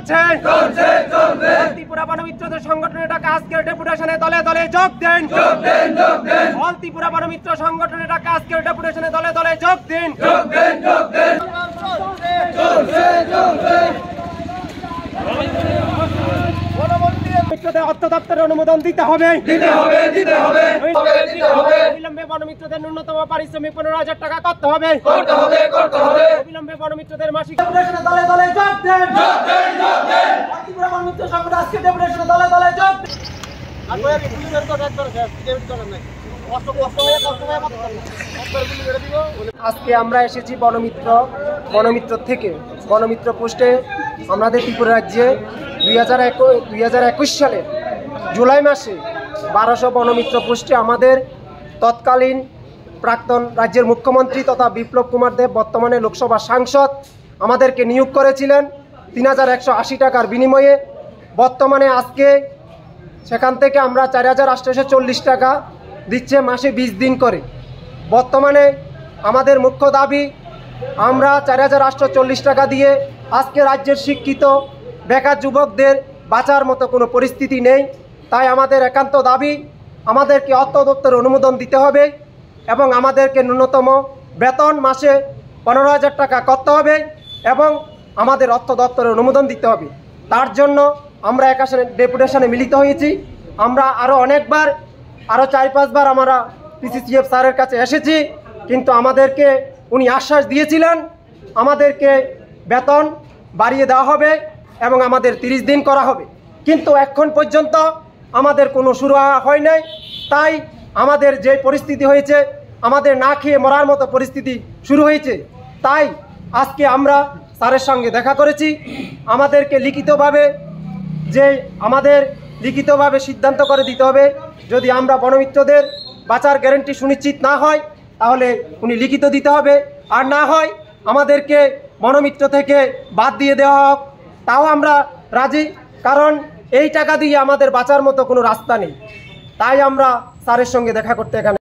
চলছে ত্রিপুরা বনমিত্রদের সংগঠনের ডাকা আজকের ডেপুটেশনে দলে দলে যোগ দেন। অল ত্রিপুরা বনমিত্র সংগঠনের ডাকা আজকের ডেপুটেশনে দলে দলে যোগ দিন। অর্থ দপ্তরের অনুমোদন দিতে হবে। অবিলম্বে বনমিত্রদের ন্যূনতম পারিশ্রমিক 15,000 টাকা করতে হবে। অবিলম্বে বনমিত্রদের মাসিক দলে দলে যোগ দেন। ত্রিপুরা বনমিত্র সংগঠন আজকে ডেপুটেশনে দলে দলে যোগ দেন। আজকে আমরা এসেছি বনমিত্র থেকে বনমিত্র পোস্টে আমাদের ত্রিপুরা রাজ্যে 2021 সালে জুলাই মাসে 1200 বনমিত্র পোস্টে আমাদের তৎকালীন প্রাক্তন রাজ্যের মুখ্যমন্ত্রী তথা বিপ্লব কুমার দেব বর্তমানে লোকসভা সাংসদ আমাদেরকে নিয়োগ করেছিলেন 3180 টাকার বিনিময়ে। বর্তমানে আজকে সেখান থেকে আমরা 4840 টাকা দিচ্ছে মাসে 20 দিন করে। বর্তমানে আমাদের মুখ্য দাবি আমরা 4840 টাকা দিয়ে আজকে রাজ্যের শিক্ষিত বেকার যুবকদের বাঁচার মতো কোনো পরিস্থিতি নেই। তাই আমাদের একান্ত দাবি আমাদেরকে অর্থ দপ্তরের অনুমোদন দিতে হবে এবং আমাদেরকে ন্যূনতম বেতন মাসে 15,000 টাকা করতে হবে এবং আমাদের অর্থ দপ্তরের অনুমোদন দিতে হবে। তার জন্য আমরা একাশনে ডেপুটেশনে মিলিত হয়েছি। আমরা আরও অনেকবার আরও 4-5 বার আমরা পিসিসিএফ স্যারের কাছে এসেছি, কিন্তু আমাদেরকে উনি আশ্বাস দিয়েছিলেন আমাদেরকে বেতন বাড়িয়ে দেওয়া হবে এবং আমাদের 30 দিন করা হবে, কিন্তু এখন পর্যন্ত আমাদের কোনো শুরু হয় নাই। তাই আমাদের যে পরিস্থিতি হয়েছে আমাদের না খেয়ে মরার মতো পরিস্থিতি শুরু হয়েছে। তাই আজকে আমরা স্যারের সঙ্গে দেখা করেছি। আমাদেরকে লিখিতভাবে সিদ্ধান্ত করে দিতে হবে। যদি আমরা বনমিত্রদের বাঁচার গ্যারান্টি সুনিশ্চিত না হয় তাহলে উনি লিখিত দিতে হবে, আর না হয় আমাদেরকে বনমিত্র থেকে বাদ দিয়ে দেওয়া হোক, তাও আমরা রাজি। কারণ এই টাকা দিয়ে আমাদের বাঁচার মতো কোনো রাস্তা নেই। তাই আমরা স্যারের সঙ্গে দেখা করতে এখানে